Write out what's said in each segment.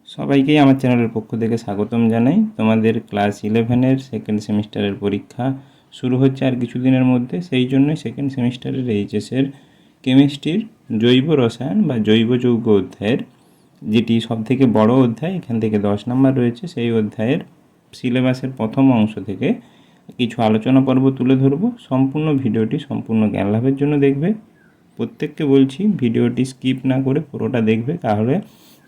সবাইকেই আমার চ্যানেলের পক্ষ থেকে স্বাগতম জানাই। তোমাদের ক্লাস 11-এর সেকেন্ড সেমিস্টারের পরীক্ষা শুরু হচ্ছে আর কিছুদিনের মধ্যে। সেই জন্যই সেকেন্ড সেমিস্টারের এইচএসের কেমিস্ট্রির জৈব রসায়ন বা জৈব যৌগ অধ্যায়ের, যেটি সবথেকে বড় অধ্যায়, এখান থেকে 10 নম্বর রয়েছে, সেই অধ্যায়ের সিলেবাসের প্রথম অংশ থেকে কিছু আলোচনা পর্ব তুলে ধরব। সম্পূর্ণ ভিডিওটি সম্পূর্ণ জ্ঞান লাভের জন্য দেখবে। প্রত্যেককে বলছি ভিডিওটি স্কিপ না করে পুরোটা দেখবে, তাহলে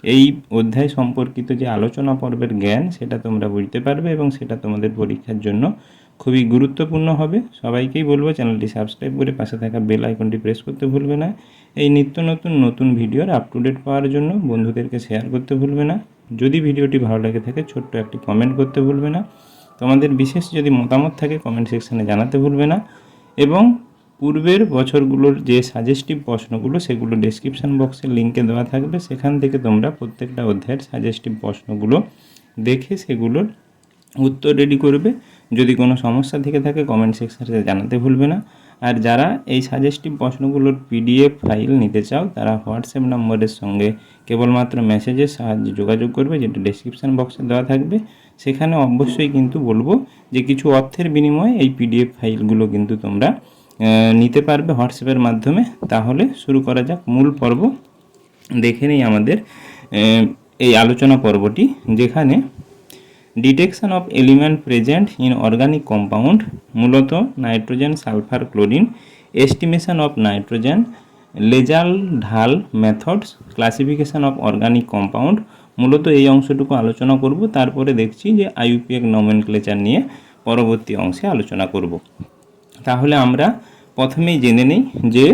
এই অধ্যায় সম্পর্কিত যে আলোচনা পর্বের জ্ঞান সেটা তোমরা বুঝতে পারবে এবং সেটা তোমাদের পরীক্ষার জন্য খুবই গুরুত্বপূর্ণ হবে। সবাইকেই বলবো চ্যানেলটি সাবস্ক্রাইব করে পাশে থাকা বেল আইকনটি প্রেস করতে ভুলবে না। এই নিত্য নতুন ভিডিওর আপ টু ডেট পাওয়ার জন্য বন্ধুদেরকে শেয়ার করতে ভুলবে না। যদি ভিডিওটি ভালো লেগে থাকে ছোট্ট একটি কমেন্ট করতে ভুলবে না। তোমাদের বিশেষ যদি মতামত থাকে কমেন্ট সেকশানে জানাতে ভুলবে না। এবং পূর্বের বছরগুলোর যে সাজেস্টিভ প্রশ্নগুলো সেগুলো ডেসক্রিপশান বক্সের লিঙ্কে দেওয়া থাকবে, সেখান থেকে তোমরা প্রত্যেকটা অধ্যায়ের সাজেস্টিভ প্রশ্নগুলো দেখে সেগুলোর উত্তর রেডি করবে। যদি কোনো সমস্যা থেকে থাকে কমেন্ট সেকশানে জানাতে ভুলবে না। আর যারা এই সাজেস্টিভ প্রশ্নগুলোর পিডিএফ ফাইল নিতে চাও তারা হোয়াটসঅ্যাপ নম্বরের সঙ্গে কেবলমাত্র মেসেজের সাহায্যে যোগাযোগ করবে, যেটা ডেসক্রিপশান বক্সে দেওয়া থাকবে। সেখানে অবশ্যই কিন্তু বলবো যে কিছু অর্থের বিনিময়ে এই পিডিএফ ফাইলগুলো কিন্তু তোমরা নিতে পারবে হোয়াটসঅ্যাপের মাধ্যমে। তাহলে শুরু করা যাক মূল পর্ব। দেখে নিই আমাদের এই আলোচনা পর্বটি, যেখানে detection of element present in organic compound, মূলত nitrogen, sulphur, chlorine, estimation of nitrogen, Kjeldahl methods, classification of organic compound, মূলত এই অংশটুকু আলোচনা করব। তারপরে দেখছি যে আইইউপিএক নমেনক্লেচার নিয়ে পরবর্তী অংশে আলোচনা করব। তাহলে আমরা প্রথমেই জেনে নিই যে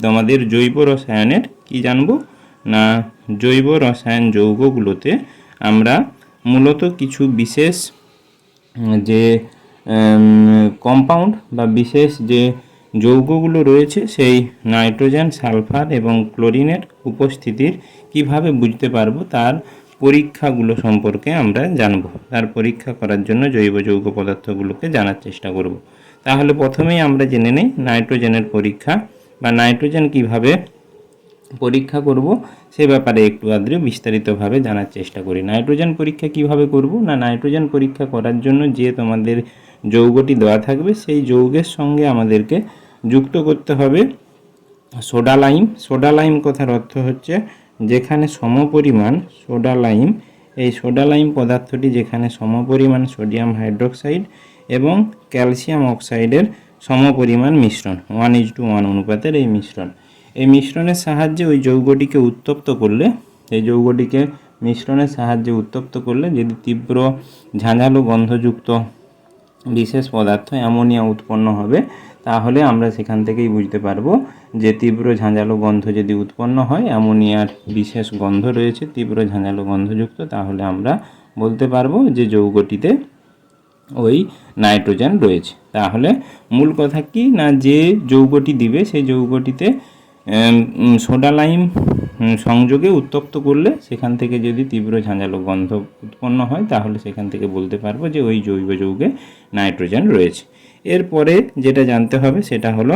তোমাদের জৈব রসায়নের কি জানব না, জৈব রসায়ন যৌগগুলোতে আমরা মূলত কিছু বিশেষ যে কম্পাউন্ড বা বিশেষ যে যৌগগুলো রয়েছে সেই নাইট্রোজেন, সালফার এবং ক্লোরিনের উপস্থিতির কিভাবে বুঝতে পারবো তার পরীক্ষাগুলো সম্পর্কে আমরা জানব। তার পরীক্ষা করার জন্য জৈব যৌগ পদার্থগুলোকে জানার চেষ্টা করব। তাহলে প্রথমেই আমরা জেনে নেই নাইট্রোজেনের পরীক্ষা বা নাইট্রোজেন কিভাবে পরীক্ষা করব সে ব্যাপারে একটু আদ্রে বিস্তারিতভাবে জানার চেষ্টা করি। নাইট্রোজেন পরীক্ষা কিভাবে করব না, নাইট্রোজেন পরীক্ষা করার জন্য যে তোমাদের যৌগটি দেওয়া থাকবে সেই যৌগের সঙ্গে আমাদেরকে যুক্ত করতে হবে সোডা লাইম। সোডা লাইম কথার অর্থ হচ্ছে যেখানে সমপরিমাণ সোডা লাইম, এই সোডা লাইম পদার্থটি যেখানে সমপরিমাণ সোডিয়াম হাইড্রোক্সাইড এবং ক্যালসিয়াম অক্সাইডের সমপরিমাণ মিশ্রণ, 1:1 অনুপাতের এই মিশ্রণের সাহায্যে ওই যৌগটিকে উত্তপ্ত করলে, এই যৌগটিকে মিশ্রণের সাহায্যে উত্তপ্ত করলে যদি তীব্র ঝাঁঝালো গন্ধযুক্ত বিশেষ পদার্থ অ্যামোনিয়া উৎপন্ন হবে, তাহলে আমরা সেখান থেকেই বুঝতে পারবো যে তীব্র ঝাঁঝালো গন্ধ যদি উৎপন্ন হয়, অ্যামোনিয়ার বিশেষ গন্ধ রয়েছে তীব্র ঝাঁঝালো গন্ধযুক্ত, তাহলে আমরা বলতে পারবো যে যৌগটিতে ওই নাইট্রোজেন রয়েছে। তাহলে মূল কথা কি না, যে যৌগটি দিবে সেই যৌগটিতে সোডা লাইম সংযোগে উত্তপ্ত করলে সেখান থেকে যদি তীব্র ঝাঁঝালো গন্ধ উৎপন্ন হয়, তাহলে সেখান থেকে বলতে পারবো যে ওই জৈব যৌগে নাইট্রোজেন রয়েছে। এরপরে যেটা জানতে হবে সেটা হলো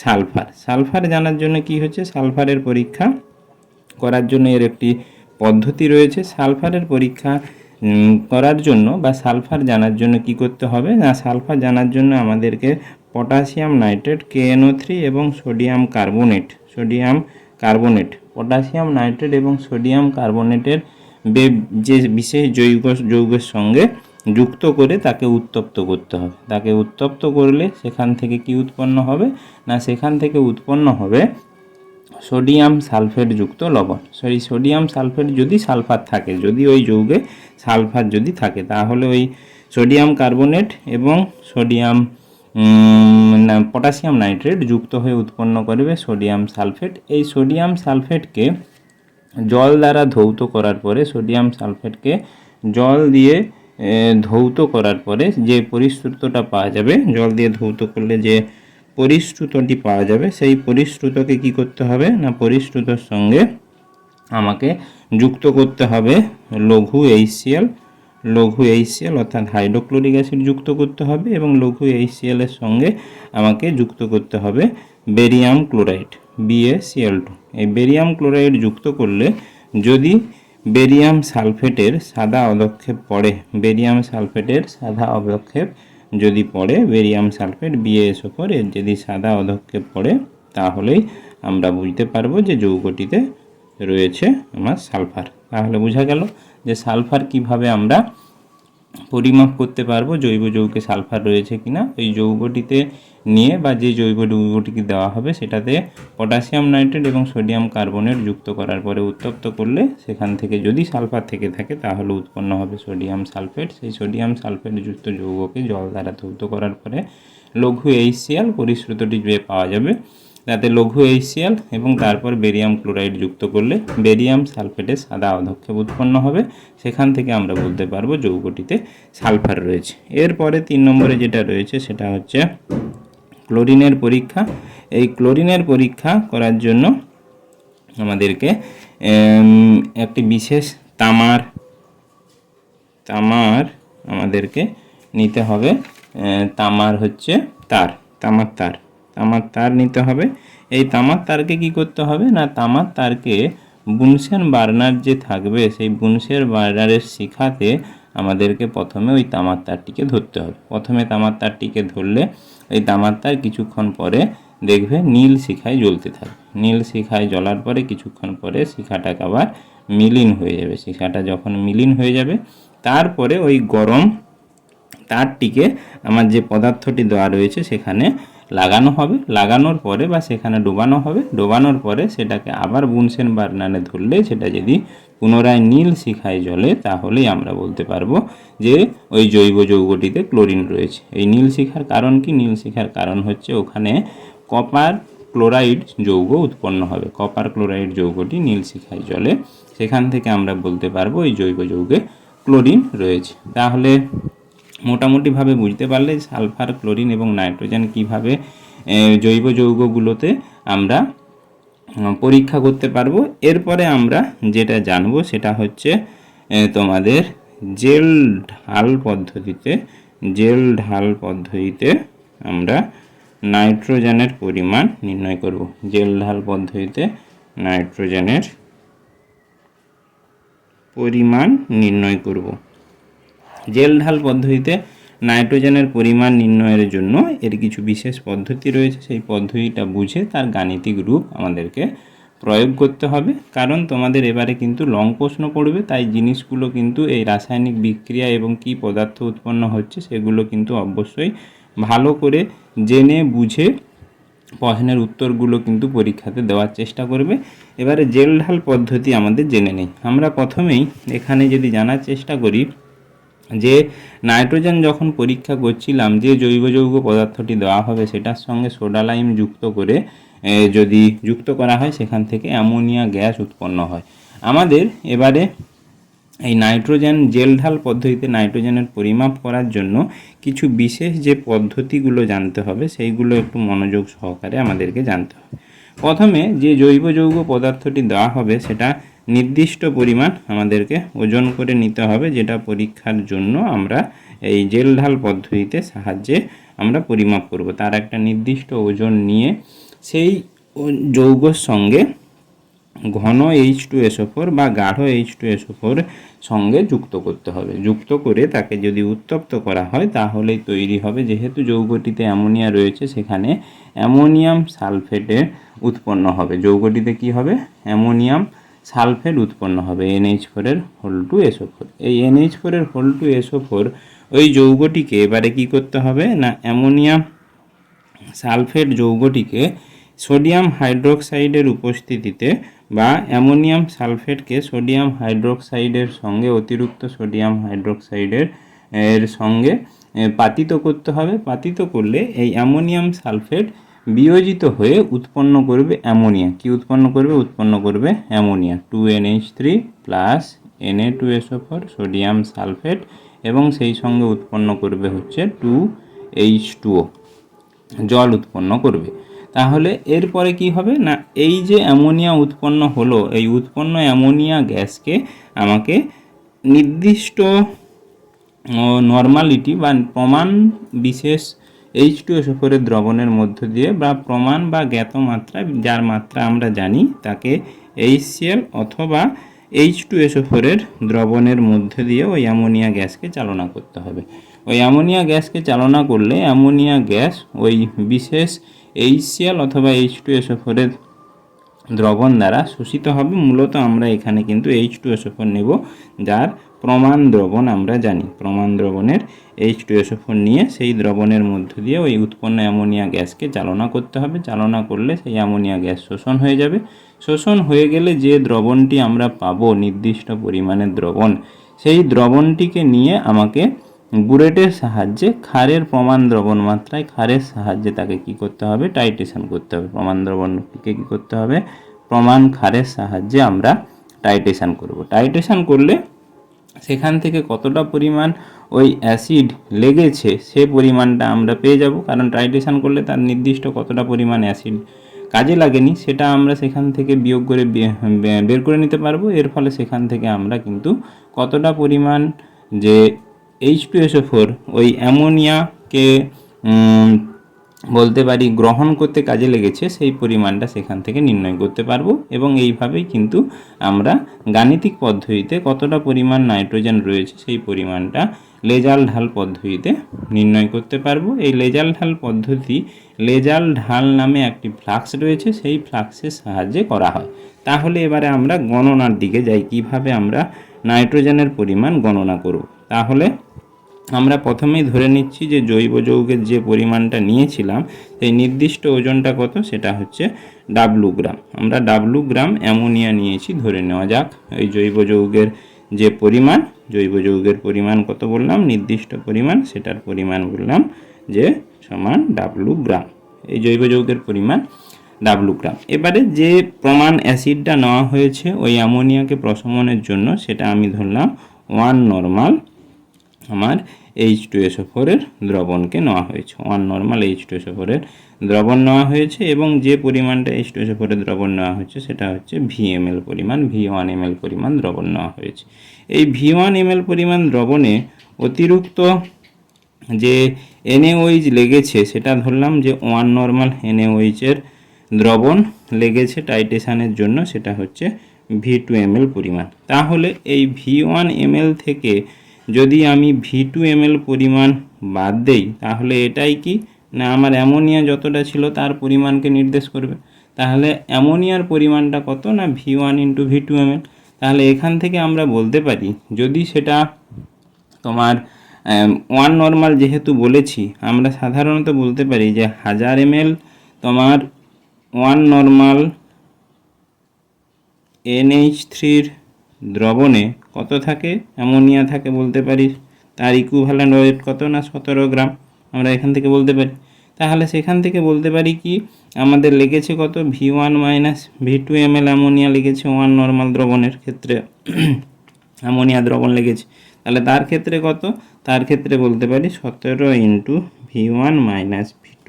সালফার। সালফার জানার জন্য কি হচ্ছে, সালফারের পরীক্ষা করার জন্য এর একটি পদ্ধতি রয়েছে। সালফারের পরীক্ষা করার জন্য বা সালফার জানার জন্য কি করতে হবে না, সালফার জানার জন্য আমাদেরকে পটাশিয়াম নাইট্রেট KNO3 এবং সোডিয়াম কার্বনেট পটাশিয়াম নাইট্রেট এবং সোডিয়াম কার্বনেটের যে বিশেষ যৌগের সঙ্গে যুক্ত করে তাকে উত্তপ্ত করতে হবে। তাকে উত্তপ্ত করলে সেখান থেকে কি উৎপন্ন হবে না, সেখান থেকে উৎপন্ন হবে সোডিয়াম সালফেট যুক্ত লবণ। সোডিয়াম সালফেট যদি সালফার থাকে, যদি ওই যৌগে সালফার যদি থাকে, তাহলে ওই সোডিয়াম কার্বনেট এবং পটাশিয়াম নাইট্রেট যুক্ত হয়ে উৎপন্ন করবে সোডিয়াম সালফেট। এই সোডিয়াম সালফেটকে জল দ্বারা ধৌত করার পরে, সোডিয়াম সালফেটকে জল দিয়ে ধৌত করার পরে যে পরিশ্রুতটা পাওয়া যাবে, জল দিয়ে ধৌত করলে যে পরিশ্রুতটি পাওয়া যাবে, সেই পরিশ্রুতকে কি করতে হবে না, পরিশ্রুতর সঙ্গে আমাকে যুক্ত করতে হবে লঘু HCl অর্থাৎ হাইড্রোক্লোরিক অ্যাসিড যুক্ত করতে হবে এবং লঘু HCl এর সঙ্গে আমাকে যুক্ত করতে হবে বেরিয়াম ক্লোরাইড BaCl2। এই বেরিয়াম ক্লোরাইড যুক্ত করলে যদি বেরিয়াম সালফেটের সাদা অধক্ষেপ পড়ে, বেরিয়াম সালফেটের সাদা অধক্ষেপ যদি পড়ে, বেরিয়াম সালফেট BaSO4 এর যদি সাদা অধক্ষেপ পড়ে, তাহলেই আমরা বুঝতে পারবো যে যৌগটিতে রয়েছে আমার সালফার। তাহলে বোঝা গেল যে সালফার কিভাবে আমরা পরিমাপ করতে পারবো জৈব যৌগে সালফার রয়েছে কিনা। এই যৌগটিতে নিয়ে বা যে জৈব যৌগটিকে দেওয়া হবে সেটাতে পটাশিয়াম নাইট্রেট এবং সোডিয়াম কার্বনেট যুক্ত করার পরে উত্তপ্ত করলে সেখান থেকে যদি সালফার থেকে থাকে তাহলে উৎপন্ন হবে সোডিয়াম সালফেট। সেই সোডিয়াম সালফেট যুক্ত যৌগকে জল দ্বারা ধৌত করার পরে লঘু HCl পরিশ্রুতটি যে পাওয়া যাবে, তাতে লঘু HCl এবং তারপর বেরিয়াম ক্লোরাইড যুক্ত করলে বেরিয়াম সালফেটের সাদা অধক্ষেপ উৎপন্ন হবে। সেখান থেকে আমরা বলতে পারবো যৌগটিতে সালফার রয়েছে। এরপরে 3 নম্বরে যেটা রয়েছে সেটা হচ্ছে ক্লোরিনের পরীক্ষা। এই ক্লোরিনের পরীক্ষা করার জন্য আমাদেরকে একটি বিশেষ তামার আমাদেরকে নিতে হবে। তামার হচ্ছে তামার তার নিতে হবে। এই তামার তারকে কি করতে হবে না, তামার তারকে বুনসেন বার্নার যে থাকবে সেই বুনসেন বার্নারের শিখাতে আমাদেরকে প্রথমে ওই তামার তারটিকে ধরতে হবে। প্রথমে তামার তারটিকে ধরলে ওই তামার তার কিছুক্ষণ পরে দেখবে নীল শিখায় জ্বলতে থাকবে। নীল শিখায় জ্বলার পরে কিছুক্ষণ পরে শিখাটাকে আবার মিলিন হয়ে যাবে। শিখাটা যখন মিলিন হয়ে যাবে তারপরে ওই গরম তারটিকে আমার যে পদার্থটি দেওয়া রয়েছে সেখানে লাগানো হবে। লাগানোর পরে বা সেখানে ডোবানো হবে। ডোবানোর পরে সেটাকে আবার বুনসেন বার্নারে ধরলে সেটা যদি পুনরায় নীল শিখায় জ্বলে তাহলেই আমরা বলতে পারবো যে ওই জৈব যৌগটিতে ক্লোরিন রয়েছে। এই নীল শিখার কারণ কি? নীল শিখার কারণ হচ্ছে ওখানে কপার ক্লোরাইড যৌগ উৎপন্ন হবে। কপার ক্লোরাইড যৌগটি নীল শিখায় জ্বলে, সেখান থেকে আমরা বলতে পারবো এই জৈব যৌগে ক্লোরিন রয়েছে। তাহলে মোটামুটিভাবে বুঝতে পারলে সালফার, ক্লোরিন এবং নাইট্রোজেন কিভাবে জৈব যৌগগুলোতে আমরা পরীক্ষা করতে পারবো। এরপরে আমরা যেটা জানবো সেটা হচ্ছে তোমাদের জেল ঢাল পদ্ধতিতে আমরা নাইট্রোজেনের পরিমাণ নির্ণয় করব। জেল ঢাল পদ্ধতিতে নাইট্রোজেনের পরিমাণ নির্ণয় করব। জেল ঢাল পদ্ধতিতে নাইট্রোজেনের পরিমাণ নির্ণয়ের জন্য এর কিছু বিশেষ পদ্ধতি রয়েছে। সেই পদ্ধতিটা বুঝে তার গাণিতিক রূপ আমাদেরকে প্রয়োগ করতে হবে। কারণ তোমাদের এবারে কিন্তু লং প্রশ্ন পড়বে, তাই জিনিসগুলো কিন্তু এই রাসায়নিক বিক্রিয়া এবং কি পদার্থ উৎপন্ন হচ্ছে সেগুলো কিন্তু অবশ্যই ভালো করে জেনে বুঝে প্রশ্নের উত্তরগুলো কিন্তু পরীক্ষাতে দেওয়ার চেষ্টা করবে। এবারে জেল ঢাল পদ্ধতি আমাদের জেনে নেই। আমরা প্রথমেই এখানে যদি জানার চেষ্টা করি যে নাইট্রোজেন যখন পরীক্ষা করছিলাম যে জৈব যৌগ পদার্থটি দেওয়া হবে সেটার সঙ্গে সোডা লাইম যুক্ত করে যদি যুক্ত করা হয় সেখান থেকে অ্যামোনিয়া গ্যাস উৎপন্ন হয়। আমাদের এবারে এই নাইট্রোজেন জেল ঢাল পদ্ধতিতে নাইট্রোজেনের পরিমাপ করার জন্য কিছু বিশেষ যে পদ্ধতিগুলো জানতে হবে সেইগুলো একটু মনোযোগ সহকারে আমাদেরকে জানতে হবে। প্রথমে যে জৈব যৌগ পদার্থটি দেওয়া হবে সেটা নির্দিষ্ট পরিমাণ আমাদেরকে ওজন করে নিতে হবে, যেটা পরীক্ষার জন্য আমরা এই জেল ঢাল পদ্ধতিতে সাহায্যে আমরা পরিমাপ করব। তার একটা নির্দিষ্ট ওজন নিয়ে সেই যৌগর সঙ্গে ঘন H2SO4 বা গাঢ় H2SO4 সঙ্গে যুক্ত করতে হবে। যুক্ত করে তাকে যদি উত্তপ্ত করা হয় তাহলেই তৈরি হবে, যেহেতু যৌগটিতে অ্যামোনিয়া রয়েছে সেখানে অ্যামোনিয়াম সালফেটের উৎপন্ন হবে। যৌগটিতে কি হবে? অ্যামোনিয়াম সালফেট উৎপন্ন হবে, NH4 এর H2SO4। এই NH4 এর H2SO4 ওই যৌগটিকে এবারে কি করতে হবে না, অ্যামোনিয়াম সালফেট যৌগটিকে সোডিয়াম হাইড্রোক্সাইডের উপস্থিতিতে বা অ্যামোনিয়াম সালফেটকে সোডিয়াম হাইড্রোক্সাইডের সঙ্গে অতিরিক্ত সোডিয়াম হাইড্রোক্সাইডের সঙ্গে পাতিত করতে হবে। পাতিত করলে এই অ্যামোনিয়াম সালফেট বিয়োজিত হয়ে উৎপন্ন করবে অ্যামোনিয়া। কি উৎপন্ন করবে? উৎপন্ন করবে ammonia 2NH3 plus Na2SO4 sodium sulphate এবং সেই সঙ্গে উৎপন্ন করবে হচ্ছে 2H2O, জল উৎপন্ন করবে। তাহলে এরপরে কি হবে না, এই যে অ্যামোনিয়া উৎপন্ন হলো এই উৎপন্ন অ্যামোনিয়া গ্যাসকে আমাকে নির্দিষ্ট নর্মালিটি বা প্রমাণ বিশেষ H2SO4 এর দ্রবণের মধ্য দিয়ে বা প্রমাণ বা জ্ঞাত মাত্রা, যার মাত্রা আমরা জানি তাকে HCl অথবা H2SO4 এর দ্রবণের মধ্যে দিয়ে ওই অ্যামোনিয়া গ্যাসকে চালনা করতে হবে। ওই অ্যামোনিয়া গ্যাসকে চালনা করলে অ্যামোনিয়া গ্যাস ওই বিশেষ HCl অথবা H2SO4 এর দ্রবণ দ্বারা শোষিত হবে। মূলত আমরা এখানে কিন্তু H2SO4 নেব, যার প্রমাণ দ্রবণ আমরা জানি। প্রমাণ দ্রবণের H2SO4 নিয়ে সেই দ্রবণের মধ্য দিয়ে ওই উৎপন্ন অ্যামোনিয়া গ্যাসকে চালনা করতে হবে। চালনা করলে সেই অ্যামোনিয়া গ্যাস শোষণ হয়ে যাবে। শোষণ হয়ে গেলে যে দ্রবণটি আমরা পাবো, নির্দিষ্ট পরিমাণের দ্রবণ, সেই দ্রবণটিকে নিয়ে আমাকে বুলেটের সাহায্যে ক্ষারের প্রমাণ দ্রবণ মাত্রায় ক্ষারের সাহায্যে তাকে কি করতে হবে, টাইট্রেশন করতে হবে। প্রমাণ দ্রবণটিকে কি করতে হবে, প্রমাণ ক্ষারের সাহায্যে আমরা টাইট্রেশন করব। টাইট্রেশন করলে সেখান থেকে কতটা পরিমাণ ওই অ্যাসিড লেগেছে সে পরিমাণটা আমরা পেয়ে যাব, কারণ টাইট্রেশন করলে তার নির্দিষ্ট কতটা পরিমাণ অ্যাসিড কাজে লাগেনি সেটা আমরা সেখান থেকে বিয়োগ করে বের করে নিতে পারবো। এর ফলে সেখান থেকে আমরা কিন্তু কতটা পরিমাণ যে H2SO4 ওই অ্যামোনিয়াকে বলতে পারি গ্রহণ করতে কাজে লেগেছে সেই পরিমাণটা সেখান থেকে নির্ণয় করতে পারবো। এবং এইভাবেই কিন্তু আমরা গাণিতিক পদ্ধতিতে কতটা পরিমাণ নাইট্রোজেন রয়েছে সেই পরিমাণটা লেজাল ঢাল পদ্ধতিতে নির্ণয় করতে পারবো। এই লেজাল ঢাল পদ্ধতি, লেজাল ঢাল নামে একটি ফ্লাক্স রয়েছে, সেই ফ্লাক্সের সাহায্যে করা হয়। তাহলে এবারে আমরা গণনার দিকে যাই, কিভাবে আমরা নাইট্রোজেনের পরিমাণ গণনা করব। তাহলে আমরা প্রথমেই ধরে নিচ্ছি যে জৈব যৌগের যে পরিমাণটা নিয়েছিলাম সেই নির্দিষ্ট ওজনটা কত, সেটা হচ্ছে ডাব্লু গ্রাম। আমরা ডাব্লু গ্রাম অ্যামোনিয়া নিয়েছি ধরে নেওয়া যাক। এই জৈব যৌগের যে পরিমাণ, জৈব যৌগের পরিমাণ কত বললাম, নির্দিষ্ট পরিমাণ, সেটার পরিমাণ বললাম যে সমান ডাব্লু গ্রাম। এই জৈব যৌগের পরিমাণ ডাব্লু গ্রাম। এবারে যে প্রমাণ অ্যাসিডটা নেওয়া হয়েছে ওই অ্যামোনিয়াকে প্রশমনের জন্য, সেটা আমি ধরলাম 1 নর্মাল আমার H2SO4 এর দ্রবণকে নেওয়া হয়েছে। 1 নর্মাল H2SO4 এর দ্রবণ নেওয়া হয়েছে এবং যে পরিমাণটা H2SO4 এর দ্রবণ নেওয়া হচ্ছে সেটা হচ্ছে VmL পরিমাণ, V1 ml পরিমাণ দ্রবণ নেওয়া হয়েছে। এই V1 ml পরিমাণ দ্রবণে অতিরিক্ত যে NaOH লেগেছে সেটা ধরলাম যে 1 নর্মাল NaOH এর দ্রবণ লেগেছে টাইট্রেশনের জন্য, সেটা হচ্ছে V2 ml পরিমাণ। তাহলে এই V1 ml থেকে যদি আমি V2 ml পরিমাণ বাদ দেই তাহলে এটাই কি না আমার অ্যামোনিয়া যতটা ছিল তার পরিমাণকে নির্দেশ করবে। তাহলে অ্যামোনিয়ার পরিমাণটা কত না V1 × V2 ml। তাহলে এখান থেকে আমরা বলতে পারি, যদি সেটা তোমার 1 নর্মাল যেহেতু বলেছি, আমরা সাধারণত বলতে পারি যে 1000 ml তোমার 1 নর্মাল NH3 দ্রবণে কত থাকে, অ্যামোনিয়া থাকে বলতে পারি, তার ইকুইভ্যালেন্ট ওয়েট কত না 17 গ্রাম আমরা এখান থেকে বলতে পারি। তাহলে সেখান থেকে বলতে পারি কি আমাদের লেগেছে কত, V1 - V2 ml অ্যামোনিয়া লেগেছে 1 নর্মাল দ্রবণের ক্ষেত্রে অ্যামোনিয়া দ্রবণ লেগেছে। তাহলে তার ক্ষেত্রে কত, তার ক্ষেত্রে বলতে পারি 17 × V1 - V2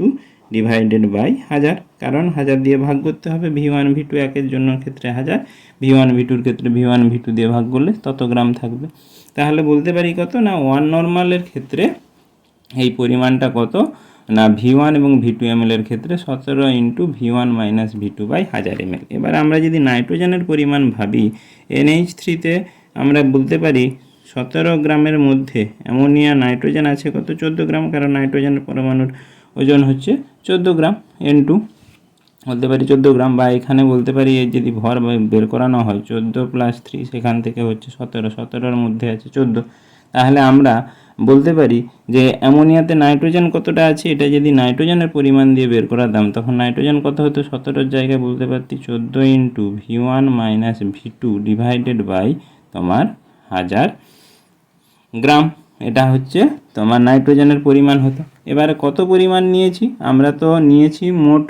ডিভাইডেড বাই 1000, কারণ 1000 দিয়ে ভাগ করতে হবে। V1 V2 একের জন্য ক্ষেত্রে 1000, V1 V2-র ক্ষেত্রে V1 V2 দিয়ে ভাগ করলে তত গ্রাম থাকবে। তাহলে বলতে পারি কত না 1 নর্মালের ক্ষেত্রে এই পরিমাণটা কত না V1 এবং V2 ml এর ক্ষেত্রে 17 × V1 - V2 বাই 1000 ml। এবার আমরা যদি নাইট্রোজেনের পরিমাণ ভাবি, NH3-তে আমরা বলতে পারি 17 গ্রামের মধ্যে অ্যামোনিয়া নাইট্রোজেন আছে কত, 14 গ্রাম, কারণ নাইট্রোজেনের পরমাণুর ওজন হচ্ছে 14 গ্রাম, N2 বলতে পারি 14 গ্রাম। বা এখানে বলতে পারি যদি ভর বের করানো হয় 14 + 3 সেখান থেকে হচ্ছে 17, 17-র মধ্যে আছে 14। তাহলে আমরা বলতে পারি যে অ্যামোনিয়াতে নাইট্রোজেন কতটা আছে, এটা যদি নাইট্রোজেনের পরিমাণ দিয়ে বের করাতাম তখন নাইট্রোজেন কত হতো, 17-র জায়গায় বলতে পারতি 14 × V1 - V2 ডিভাইডেড বাই তোমার 1000 গ্রাম। এটা হচ্ছে তোমার নাইট্রোজেনের পরিমাণ হতো। এবারে কত পরিমাণ নিয়েছি, আমরা তো নিয়েছি মোট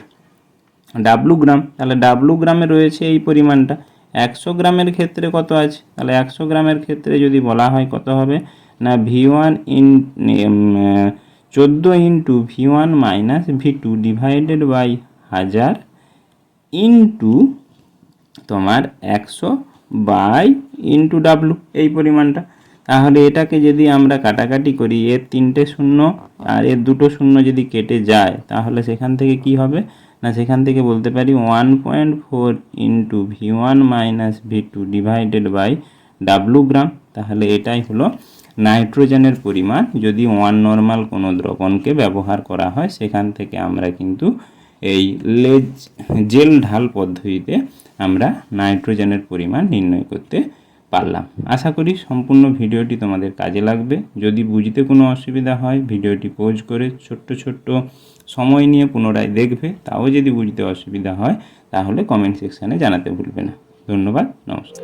ডাব্লু গ্রাম। তাহলে ডাব্লু গ্রামে রয়েছে এই পরিমাণটা। 100 গ্রামের ক্ষেত্রে কত আছে, তাহলে 100 গ্রামের ক্ষেত্রে যদি বলা হয় কত হবে না V1 14 × V1 - V2 divided by 1000 into তোমার 100 বাই ইন্টু ডাব্লু, এই পরিমাণটা। তাহলে এটাকে যদি আমরা কাটাকাটি করি, এর 3টে শূন্য আর এর 2টো শূন্য যদি কেটে যায় তাহলে সেখান থেকে কি হবে না সেখান থেকে বলতে পারি 1.4 into V1 minus V2 divided by W gram. তাহলে এটাই হলো নাইট্রোজেনের পরিমাণ যদি 1 নর্মাল কোনো দ্রবণকে ব্যবহার করা হয়। সেখান থেকে আমরা কিন্তু এই জেল ঢাল পদ্ধতিতে আমরা নাইট্রোজেনের পরিমাণ নির্ণয় করতে পারলাম। আশা করি সম্পূর্ণ ভিডিওটি তোমাদের কাজে লাগবে। যদি বুঝতে কোনো অসুবিধা হয় ভিডিওটি পজ করে ছোট্ট ছোট্ট সময় নিয়ে পুনরায় দেখবে। তাও যদি বুঝতে অসুবিধা হয় তাহলে কমেন্ট সেকশানে জানাতে ভুলবে না। ধন্যবাদ, নমস্কার।